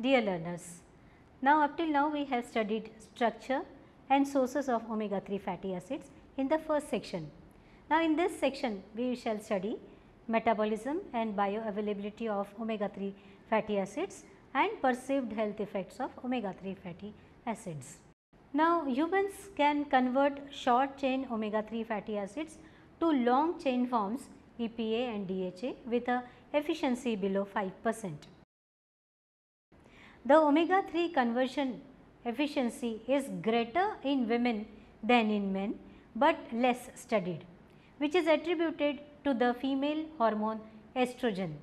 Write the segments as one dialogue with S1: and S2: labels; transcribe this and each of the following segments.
S1: Dear learners, now up till now we have studied structure and sources of omega 3 fatty acids in the first section. Now in this section we shall study metabolism and bioavailability of omega 3 fatty acids and perceived health effects of omega 3 fatty acids. Now humans can convert short chain omega 3 fatty acids to long chain forms EPA and DHA with a efficiency below 5%. The omega 3 conversion efficiency is greater in women than in men, but less studied, which is attributed to the female hormone estrogen.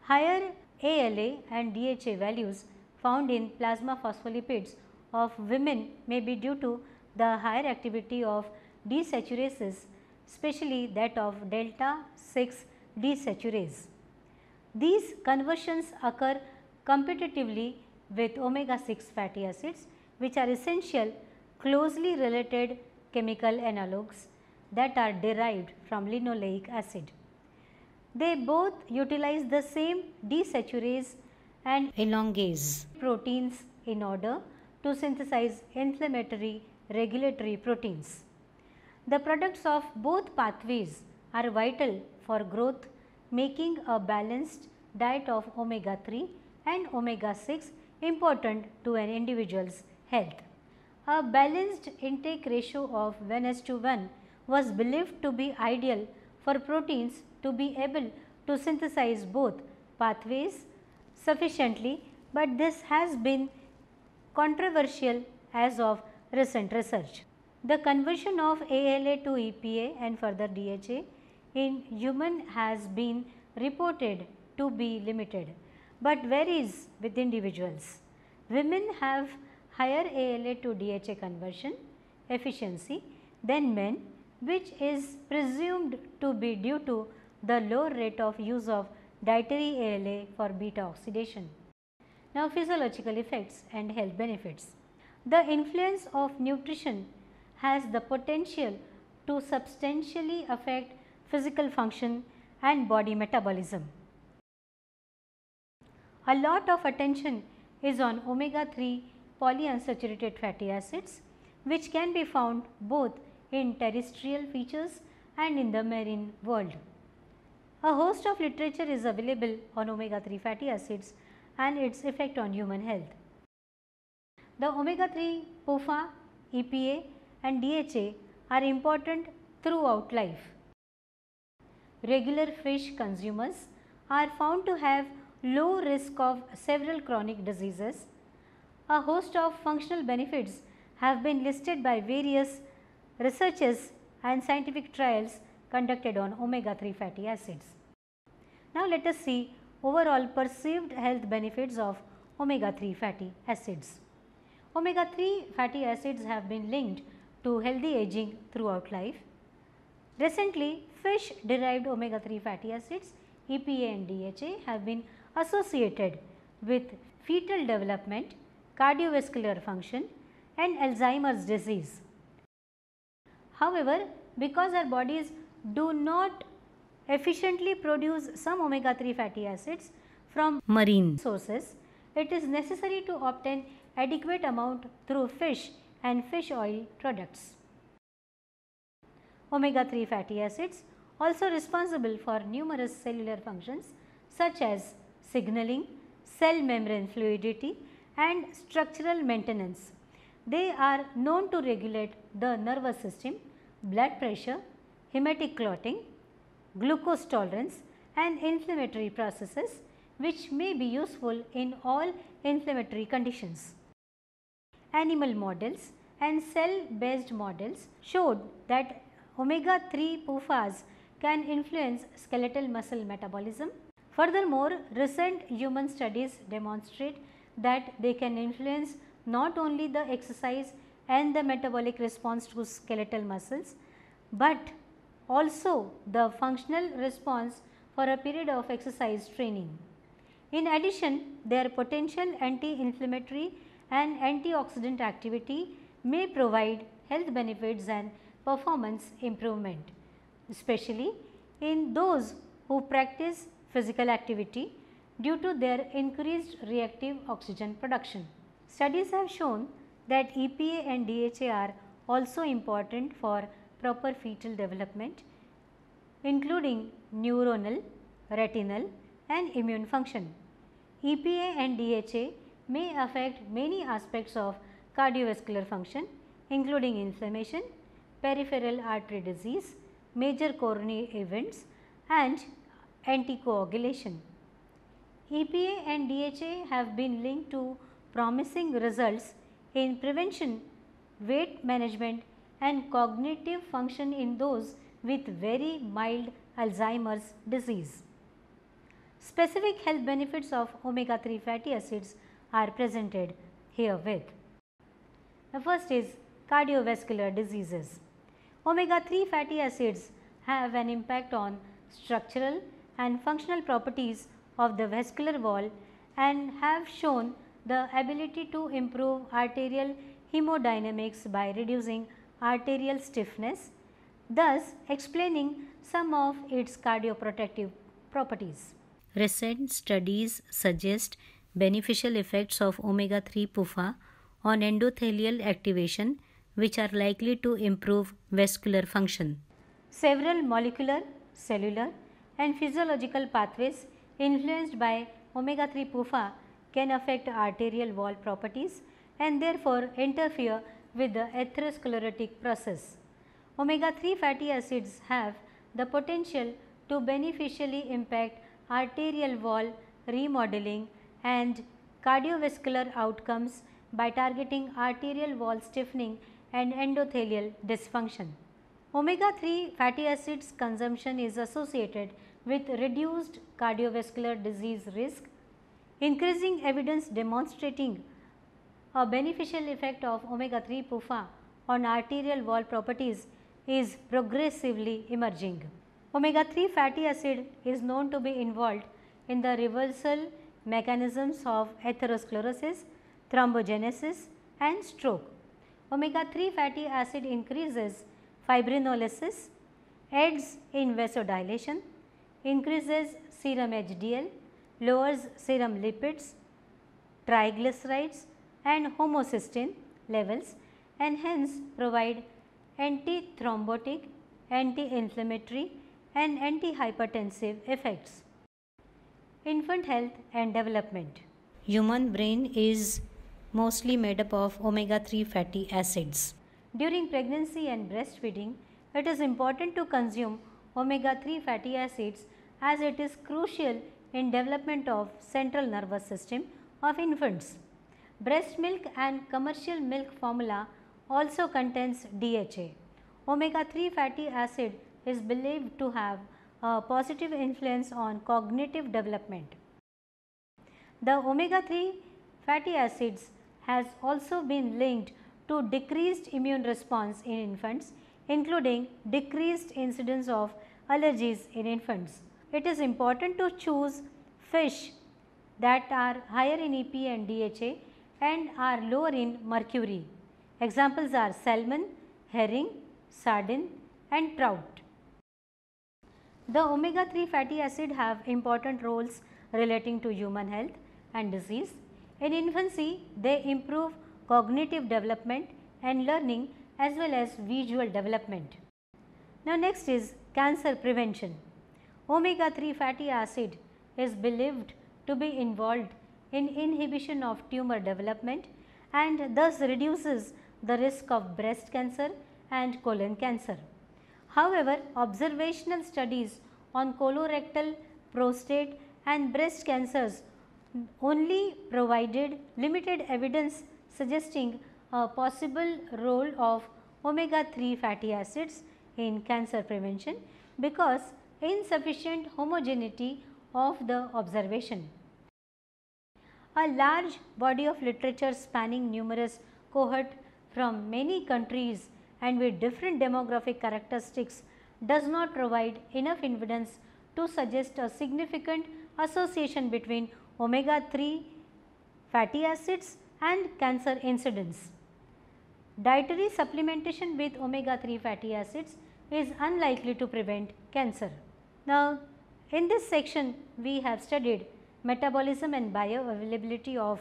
S1: Higher ALA and DHA values found in plasma phospholipids of women may be due to the higher activity of desaturases, especially that of delta 6 desaturase. These conversions occur competitively with omega 6 fatty acids, which are essential closely related chemical analogues that are derived from linoleic acid. They both utilize the same desaturase and elongase proteins in order to synthesize inflammatory regulatory proteins. The products of both pathways are vital for growth, making a balanced diet of omega 3 and omega 6 important to an individual's health. A balanced intake ratio of 1:1 was believed to be ideal for proteins to be able to synthesize both pathways sufficiently, but this has been controversial as of recent research. The conversion of ALA to EPA and further DHA in human has been reported to be limited, but varies with individuals. Women have higher ALA to DHA conversion efficiency than men, which is presumed to be due to the low rate of use of dietary ALA for beta oxidation. Now physiological effects and health benefits. The influence of nutrition has the potential to substantially affect physical function and body metabolism. A lot of attention is on omega 3 polyunsaturated fatty acids, which can be found both in terrestrial features and in the marine world. A host of literature is available on omega 3 fatty acids and its effect on human health. The omega 3 PUFA, EPA and DHA are important throughout life. Regular fish consumers are found to have low risk of several chronic diseases. A host of functional benefits have been listed by various researchers and scientific trials conducted on omega 3 fatty acids. Now let us see overall perceived health benefits of omega 3 fatty acids. Omega 3 fatty acids have been linked to healthy aging throughout life. Recently, fish derived omega 3 fatty acids EPA and DHA have been associated with fetal development, cardiovascular function and Alzheimer's disease. However, because our bodies do not efficiently produce some omega 3 fatty acids from marine sources, it is necessary to obtain adequate amount through fish and fish oil products. Omega 3 fatty acids also responsible for numerous cellular functions such as signaling, cell membrane fluidity and structural maintenance. They are known to regulate the nervous system, blood pressure, hepatic clotting, glucose tolerance and inflammatory processes, which may be useful in all inflammatory conditions. Animal models and cell based models showed that omega 3 PUFAs can influence skeletal muscle metabolism. Furthermore, recent human studies demonstrate that they can influence not only the exercise and the metabolic response to skeletal muscles, but also the functional response for a period of exercise training. In addition, their potential anti-inflammatory and antioxidant activity may provide health benefits and performance improvement, especially in those who practice physical activity due to their increased reactive oxygen production. Studies have shown that EPA and DHA are also important for proper fetal development, including neuronal, retinal and immune function. EPA and DHA may affect many aspects of cardiovascular function, including inflammation, peripheral artery disease, major coronary events and anticoagulation. EPA and DHA have been linked to promising results in prevention, weight management and cognitive function in those with very mild Alzheimer's disease. Specific health benefits of omega 3 fatty acids are presented herewith. The first is cardiovascular diseases. Omega 3 fatty acids have an impact on structural and functional properties of the vascular wall and have shown the ability to improve arterial hemodynamics by reducing arterial stiffness, thus explaining some of its cardioprotective properties. Recent studies suggest beneficial effects of omega 3 PUFA on endothelial activation, which are likely to improve vascular function. Several molecular, cellular and physiological pathways influenced by omega 3 PUFA can affect arterial wall properties and therefore interfere with the atherosclerotic process. Omega 3 fatty acids have the potential to beneficially impact arterial wall remodeling and cardiovascular outcomes by targeting arterial wall stiffening and endothelial dysfunction. Omega 3 fatty acids consumption is associated with reduced cardiovascular disease risk. Increasing evidence demonstrating a beneficial effect of omega 3 PUFA on arterial wall properties is progressively emerging. Omega 3 fatty acid is known to be involved in the reversal mechanisms of atherosclerosis, thrombogenesis and stroke. Omega 3 fatty acid increases fibrinolysis, aids in vasodilation, increases serum HDL, lowers serum lipids, triglycerides and homocysteine levels and hence provide anti-thrombotic, anti-inflammatory and antihypertensive effects. Infant health and development. Human brain is mostly made up of omega 3 fatty acids. During pregnancy and breastfeeding, it is important to consume omega 3 fatty acids as it is crucial in development of central nervous system of infants. Breast milk and commercial milk formula also contains DHA. Omega 3 fatty acid is believed to have a positive influence on cognitive development. The omega 3 fatty acids has also been linked to decreased immune response in infants, including decreased incidence of allergies in infants. It is important to choose fish that are higher in EPA and DHA and are lower in mercury. Examples are salmon, herring, sardine and trout. The omega 3 fatty acid have important roles relating to human health and disease. In infancy, they improve cognitive development and learning as well as visual development. Now, next is cancer prevention. Omega 3 fatty acid is believed to be involved in inhibition of tumor development and thus reduces the risk of breast cancer and colon cancer. However, observational studies on colorectal, prostate and breast cancers only provided limited evidence suggesting a possible role of omega 3 fatty acids in cancer prevention because insufficient homogeneity of the observation. A large body of literature spanning numerous cohorts from many countries and with different demographic characteristics does not provide enough evidence to suggest a significant association between omega 3 fatty acids and cancer incidence. Dietary supplementation with omega 3 fatty acids is unlikely to prevent cancer. Now, in this section we have studied metabolism and bioavailability of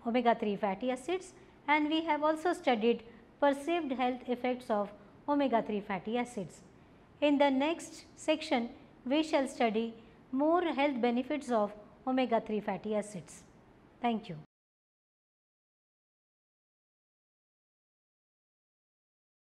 S1: omega 3 fatty acids, and we have also studied perceived health effects of omega 3 fatty acids. In the next section, we shall study more health benefits of omega 3 fatty acids. Thank you.